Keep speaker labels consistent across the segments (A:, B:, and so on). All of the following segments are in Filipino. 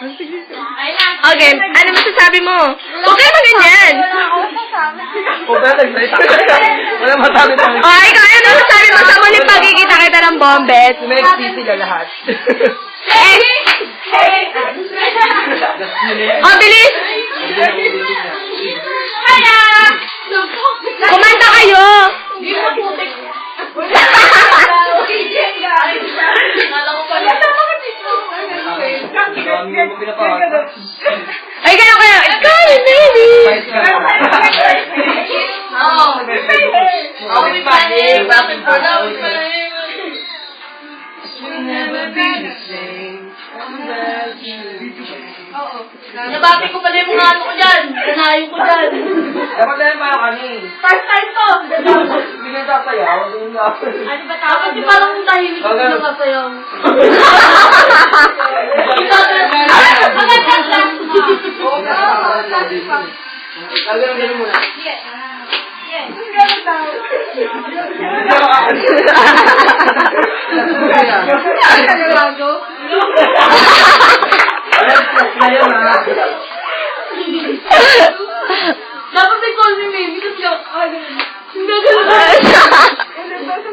A: Okay, ano masasabi mo? Huwag kayo mag-ganyan.
B: Huwag na nagsalita. Wala masabi tayo.
A: O, ikaw, ano masasabi mo sa muling pagkikita kita ng Bombet?
B: Sumek-PC ka lahat.
A: Oh, bilis! Kumanta kayo! Ay, gano'n kayo! Ikaw, baby!
C: Nabati ko pala yung mga ano ko dyan. Kanayo ko dyan.
B: Dapat na yung mga kani.
C: First time to.
B: Hindi na tapayaw.
C: Ano ba tawag? Kasi parang tahimik ko na kasayaw.
B: Talagang ganun muna.
C: Dapat may call me maybe kasi hindi gano'n.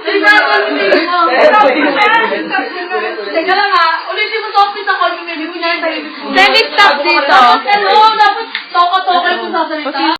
C: Hindi na call me maybe mo. Teka lang ha, ulitin mo topic sa call me maybe. Kunyari tayo.
A: David, stop dito.
C: Hello, dapat toka-toka yung sasalita.